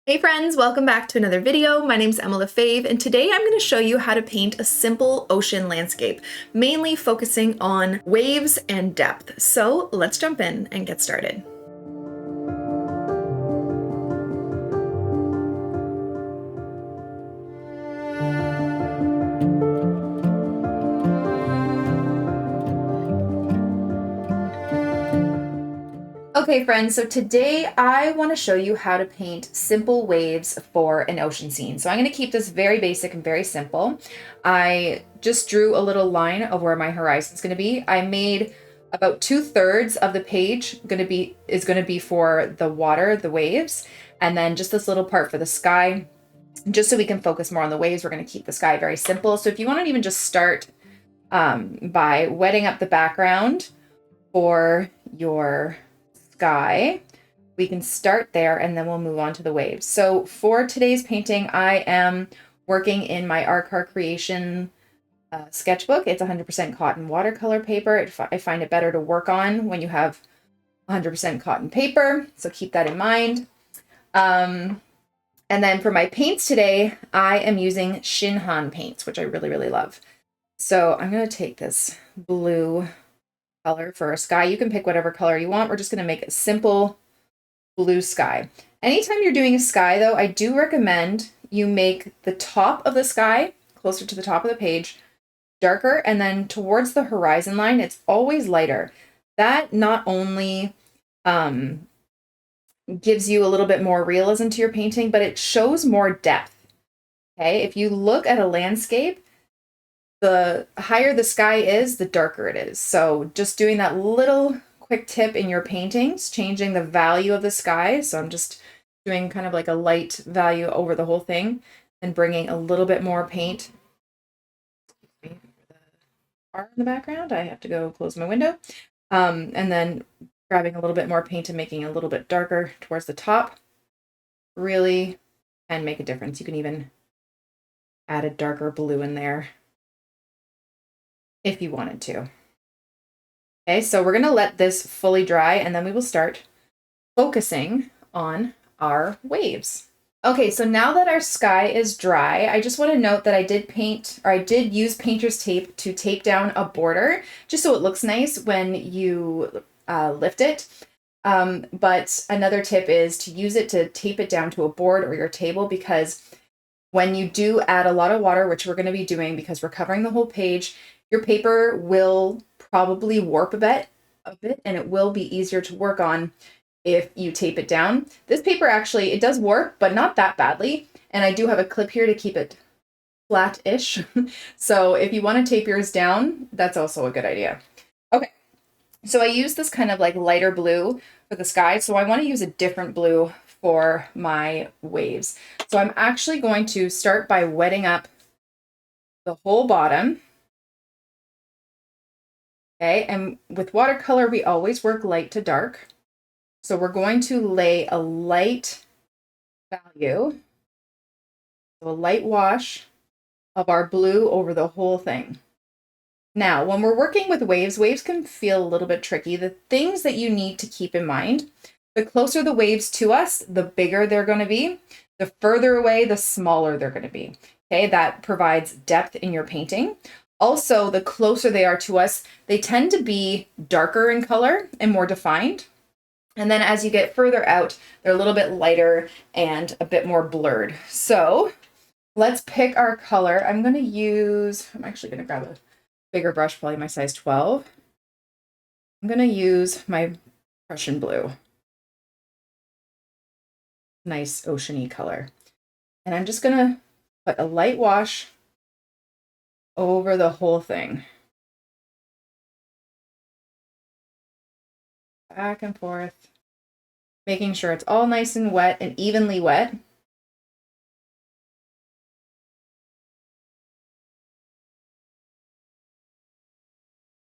Hey friends, welcome back to another video. My name's Emma Lefebvre, and today I'm going to show you how to paint a simple ocean landscape, mainly focusing on waves and depth. So let's jump in and get started. Okay friends, so today I want to show you how to paint simple waves for an ocean scene. So I'm going to keep this very basic and very simple. I just drew a little line of where my horizon is going to be. I made about 2/3 of the page is going to be for the water, the waves, and then just this little part for the sky. Just so we can focus more on the waves, we're going to keep the sky very simple. So if you want to even just start by wetting up the background for your sky, we can start there and then we'll move on to the waves. So for today's painting, I am working in my Art Car Creation sketchbook. It's 100% cotton watercolor paper. I find it better to work on when you have 100% cotton paper, so keep that in mind. And then for my paints today, I am using Shinhan paints, which I really, really love. So I'm going to take this blue color for a sky. You can pick whatever color you want. We're just going to make a simple blue sky. Anytime you're doing a sky, though, I do recommend you make the top of the sky, closer to the top of the page, darker, and then towards the horizon line, it's always lighter. That not only gives you a little bit more realism to your painting, but it shows more depth. Okay, if you look at a landscape, the higher the sky is, the darker it is. So just doing that little quick tip in your paintings, changing the value of the sky. So I'm just doing kind of like a light value over the whole thing and bringing a little bit more paint. The car in the background, I have to go close my window. And then grabbing a little bit more paint and making it a little bit darker towards the top really can make a difference. You can even add a darker blue in there if you wanted to. Okay, so we're going to let this fully dry and then we will start focusing on our waves. Okay, so now that our sky is dry, I just want to note that I did use painter's tape to tape down a border just so it looks nice when you lift it. But another tip is to use it to tape it down to a board or your table, because when you do add a lot of water, which we're going to be doing because we're covering the whole page, your paper will probably warp a bit, and it will be easier to work on if you tape it down. This paper actually, it does warp, but not that badly. And I do have a clip here to keep it flat-ish. So if you want to tape yours down, that's also a good idea. Okay, so I use this kind of like lighter blue for the sky. So I want to use a different blue for my waves. So I'm actually going to start by wetting up the whole bottom. Okay, and with watercolor, we always work light to dark. So we're going to lay a light value, so a light wash of our blue over the whole thing. Now, when we're working with waves, waves can feel a little bit tricky. The things that you need to keep in mind: the closer the waves to us, the bigger they're going to be. The further away, the smaller they're going to be. Okay, that provides depth in your painting. Also, the closer they are to us, they tend to be darker in color and more defined. And then as you get further out, they're a little bit lighter and a bit more blurred. So let's pick our color. I'm actually going to grab a bigger brush, probably my size 12. I'm going to use my Prussian Blue. Nice oceany color. And I'm just going to put a light wash over the whole thing. Back and forth, making sure it's all nice and wet and evenly wet.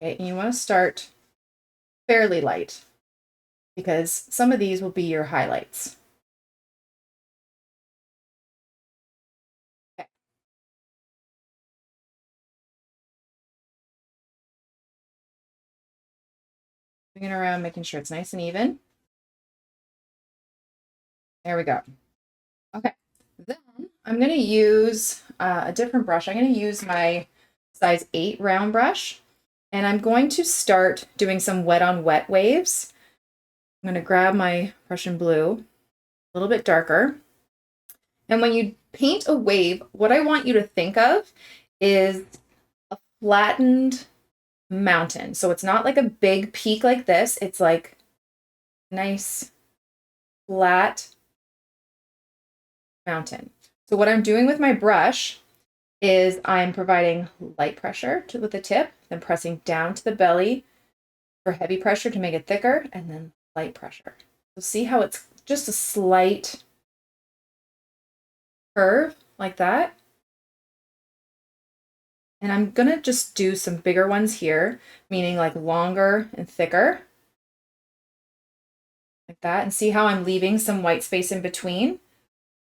Okay, and you want to start fairly light because some of these will be your highlights. Okay. Moving it around, making sure it's nice and even. There we go. Okay, then I'm going to use a different brush. I'm going to use my size 8 round brush, and I'm going to start doing some wet on wet waves. I'm going to grab my Prussian blue, a little bit darker. And when you paint a wave, what I want you to think of is a flattened mountain. So it's not like a big peak like this. It's like nice, flat mountain. So what I'm doing with my brush is I'm providing light pressure with the tip, then pressing down to the belly for heavy pressure to make it thicker, and then light pressure. So see how it's just a slight curve like that? And I'm gonna just do some bigger ones here, meaning like longer and thicker, like that, and see how I'm leaving some white space in between?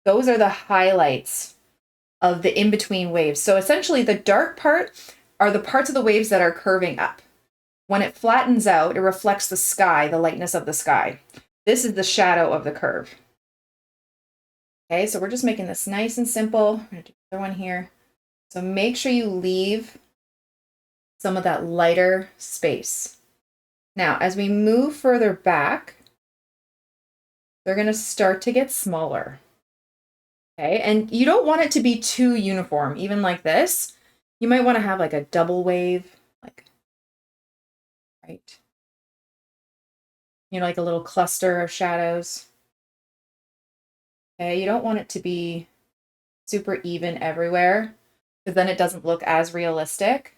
Those are the highlights of the in-between waves. So essentially the dark part are the parts of the waves that are curving up. When it flattens out, it reflects the sky, the lightness of the sky. This is the shadow of the curve. Okay, so we're just making this nice and simple. I'm gonna do another one here. So make sure you leave some of that lighter space. Now, as we move further back, they're gonna start to get smaller. Okay, and you don't want it to be too uniform, even like this. You might want to have like a double wave, like, right? You know, like a little cluster of shadows. Okay, you don't want it to be super even everywhere, because then it doesn't look as realistic.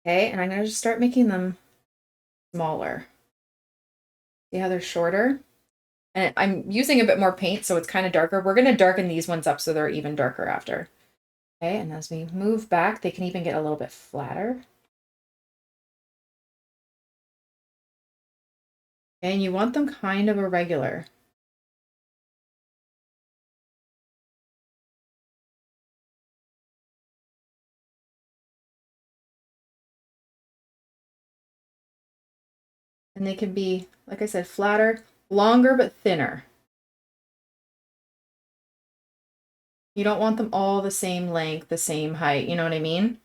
Okay, and I'm going to just start making them smaller. See how they're shorter? And I'm using a bit more paint, so it's kind of darker. We're going to darken these ones up so they're even darker after. Okay, and as we move back, they can even get a little bit flatter. And you want them kind of irregular. And they can be, like I said, flatter, longer, but thinner. You don't want them all the same length, the same height, you know what I mean?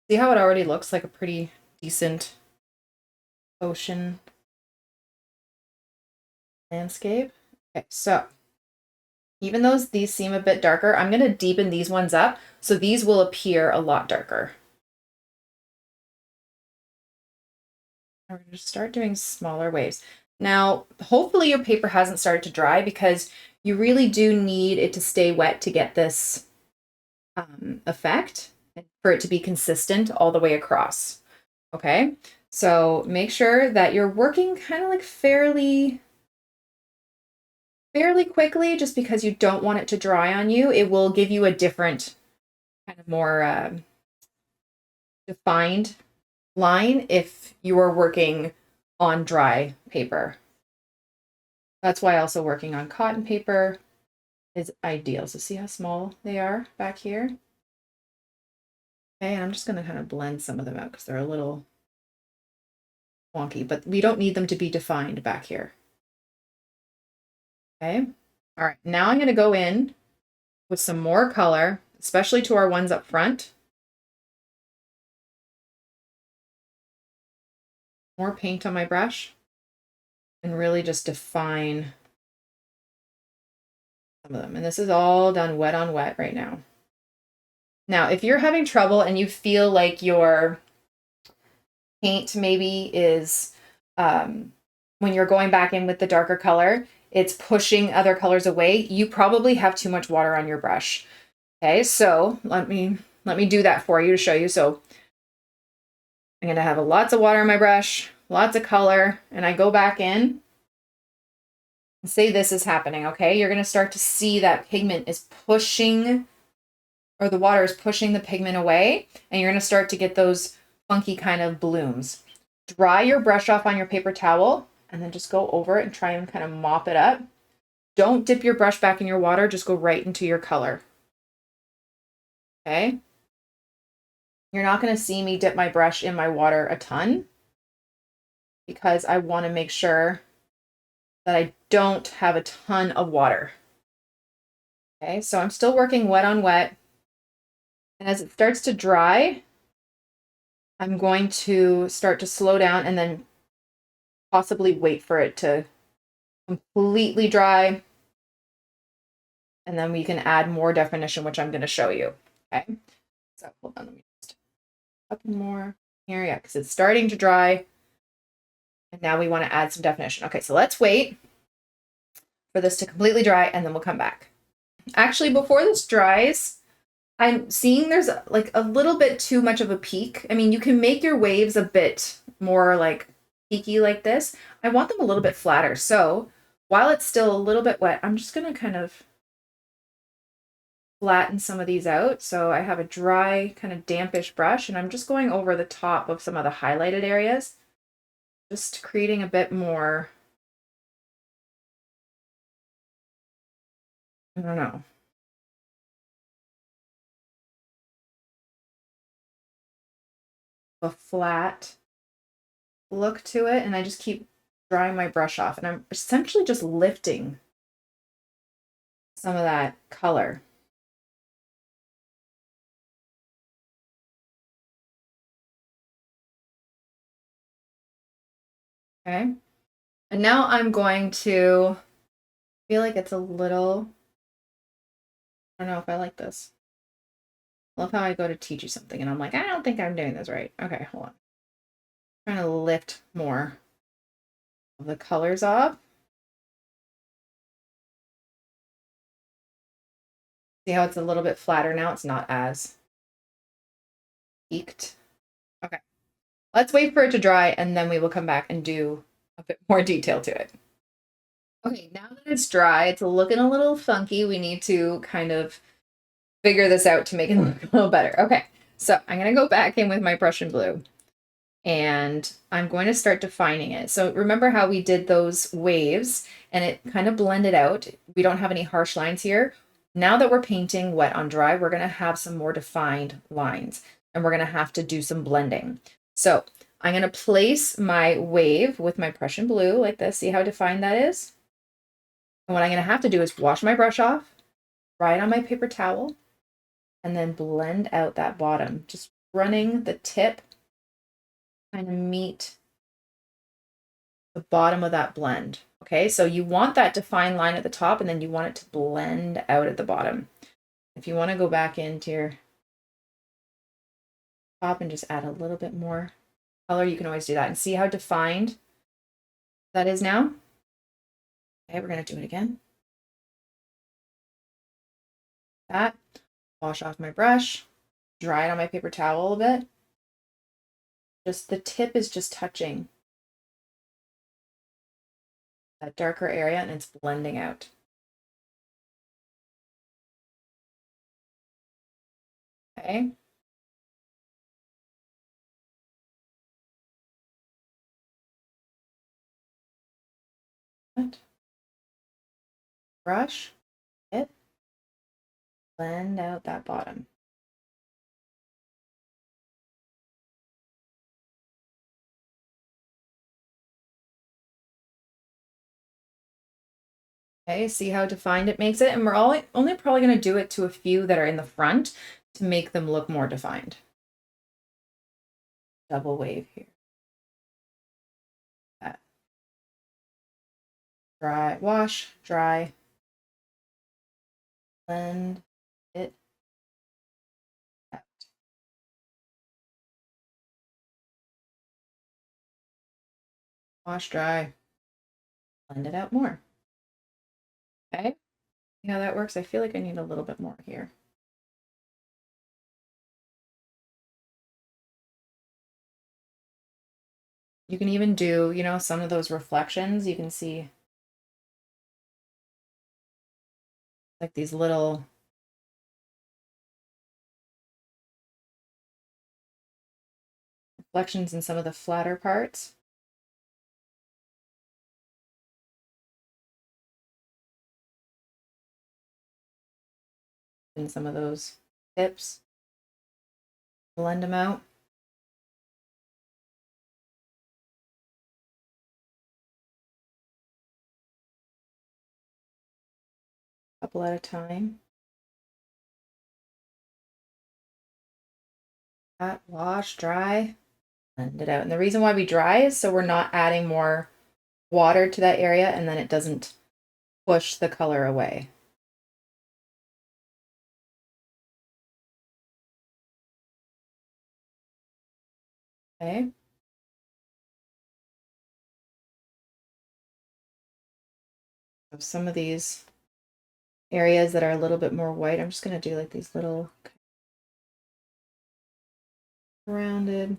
See how it already looks like a pretty decent ocean landscape? Okay, so even though these seem a bit darker, I'm going to deepen these ones up, so these will appear a lot darker. We're going to start doing smaller waves. Now, hopefully your paper hasn't started to dry, because you really do need it to stay wet to get this effect, for it to be consistent all the way across. Okay, so make sure that you're working kind of like fairly quickly, just because you don't want it to dry on you. It will give you a different, kind of more defined line if you are working on dry paper. That's why also working on cotton paper is ideal. So see how small they are back here? Okay, and I'm just going to kind of blend some of them out because they're a little wonky, but we don't need them to be defined back here. Okay, all right, now I'm going to go in with some more color, especially to our ones up front. More paint on my brush, and really just define some of them. And this is all done wet on wet right now. Now, if you're having trouble and you feel like your paint maybe is, when you're going back in with the darker color, it's pushing other colors away, you probably have too much water on your brush. Okay, so let me do that for you to show you. So I'm going to have lots of water on my brush, lots of color, and I go back in and say this is happening, okay? You're going to start to see that pigment is pushing, or the water is pushing the pigment away, and you're going to start to get those funky kind of blooms. Dry your brush off on your paper towel, and then just go over it and try and kind of mop it up. Don't dip your brush back in your water, just go right into your color. Okay? You're not going to see me dip my brush in my water a ton, because I want to make sure that I don't have a ton of water. Okay, so I'm still working wet on wet. And as it starts to dry, I'm going to start to slow down and then possibly wait for it to completely dry. And then we can add more definition, which I'm going to show you. Okay, so hold on, let me just up more here. Yeah, because it's starting to dry. And now we want to add some definition. Okay, so let's wait for this to completely dry and then we'll come back. Actually, before this dries, I'm seeing there's like a little bit too much of a peak. I mean, you can make your waves a bit more like peaky like this. I want them a little bit flatter. So while it's still a little bit wet, I'm just going to kind of flatten some of these out. So I have a dry, kind of dampish brush, and I'm just going over the top of some of the highlighted areas, just creating a bit more, I don't know, a flat look to it. And I just keep drying my brush off, and I'm essentially just lifting some of that color. Okay. And now I'm going to feel like it's a little, I don't know if I like this. I love how I go to teach you something and I'm like, I don't think I'm doing this right. Okay, hold on. I'm trying to lift more of the colors off. See how it's a little bit flatter now? It's not as peaked. Okay. Let's wait for it to dry and then we will come back and do a bit more detail to it. Okay, now that it's dry, it's looking a little funky. We need to kind of figure this out to make it look a little better. Okay, so I'm going to go back in with my Prussian blue and I'm going to start defining it. So remember how we did those waves and it kind of blended out. We don't have any harsh lines here. Now that we're painting wet on dry, we're going to have some more defined lines and we're going to have to do some blending. So I'm going to place my wave with my Prussian blue like this. See how defined that is? And what I'm going to have to do is wash my brush off, dry it on my paper towel, and then blend out that bottom, just running the tip kind of meet the bottom of that blend. Okay, so you want that defined line at the top and then you want it to blend out at the bottom. If you want to go back into your top and just add a little bit more color, you can always do that and see how defined that is now. Okay, we're going to do it again. That, wash off my brush, dry it on my paper towel a bit. Just the tip is just touching that darker area and it's blending out. Okay. Brush it, blend out that bottom. Okay, see how defined it makes it? And we're only probably going to do it to a few that are in the front to make them look more defined. Double wave here. That. Dry, wash, dry, blend it out. Wash, dry, blend it out more. Okay, see how that works? I feel like I need a little bit more here. You can even do, you know, some of those reflections. You can see like these little reflections in some of the flatter parts. And some of those tips, blend them out. couple at a time. Pat, wash, dry, blend it out. And the reason why we dry is so we're not adding more water to that area and then it doesn't push the color away. Okay. So some of these areas that are a little bit more white, I'm just going to do like these little rounded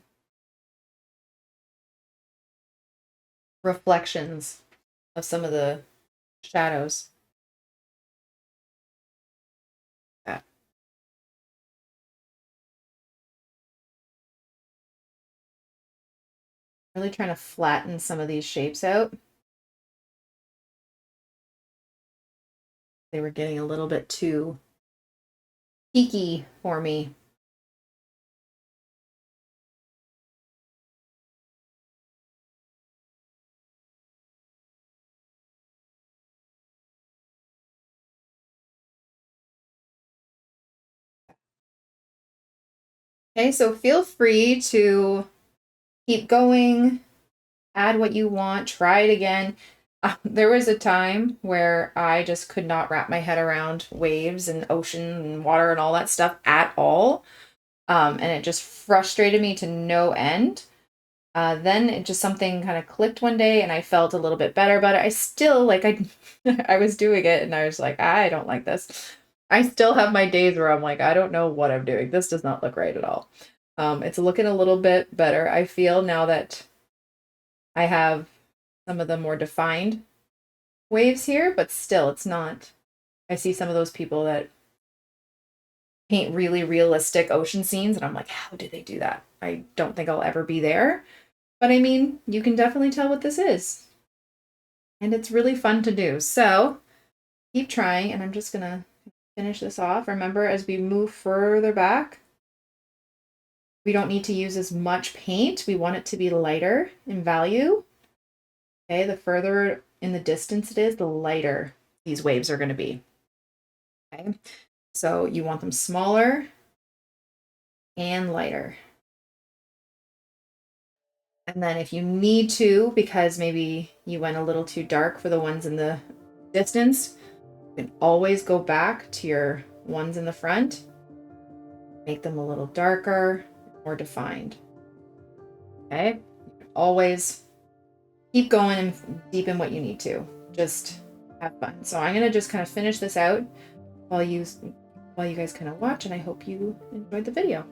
reflections of some of the shadows. Yeah. Really trying to flatten some of these shapes out. They were getting a little bit too peaky for me. Okay, so feel free to keep going, add what you want, try it again. There was a time where I just could not wrap my head around waves and ocean and water and all that stuff at all. And it just frustrated me to no end. Then it just something kind of clicked one day and I felt a little bit better about it. I still like I was doing it and I was like, I don't like this. I still have my days where I'm like, I don't know what I'm doing. This does not look right at all. It's looking a little bit better. I feel now that I have some of the more defined waves here, but still it's not. I see some of those people that paint really realistic ocean scenes and I'm like, how did they do that? I don't think I'll ever be there. But I mean, you can definitely tell what this is. And it's really fun to do. So keep trying, and I'm just gonna finish this off. Remember, as we move further back, we don't need to use as much paint. We want it to be lighter in value. Okay, the further in the distance it is, the lighter these waves are going to be. Okay, so you want them smaller and lighter. And then if you need to, because maybe you went a little too dark for the ones in the distance, you can always go back to your ones in the front, make them a little darker, more defined. Okay, always keep going and deepen what you need to. Just have fun. So I'm gonna just kind of finish this out while you guys kind of watch, and I hope you enjoyed the video.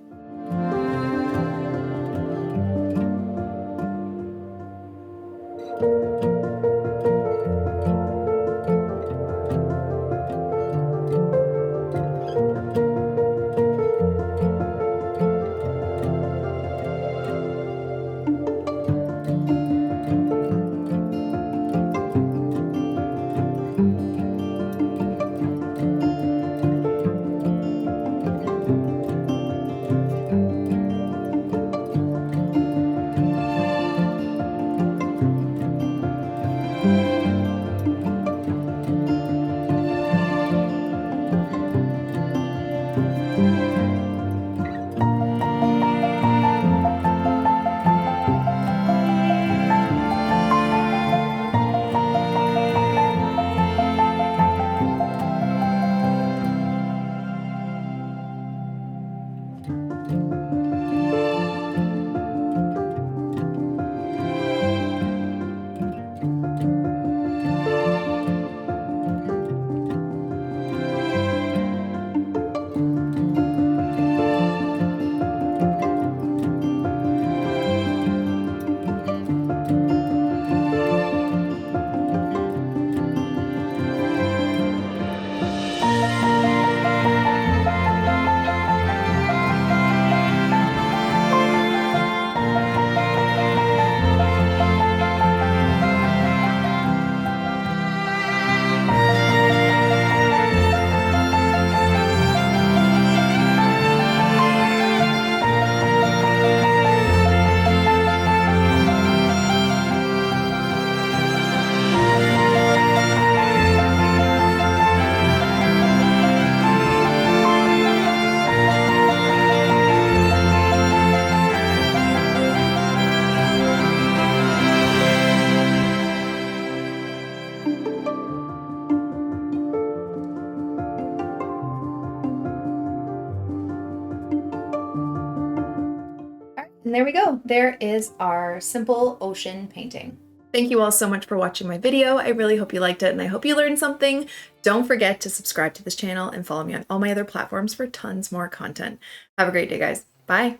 And there we go. There is our simple ocean painting. Thank you all so much for watching my video. I really hope you liked it and I hope you learned something. Don't forget to subscribe to this channel and follow me on all my other platforms for tons more content. Have a great day, guys. Bye.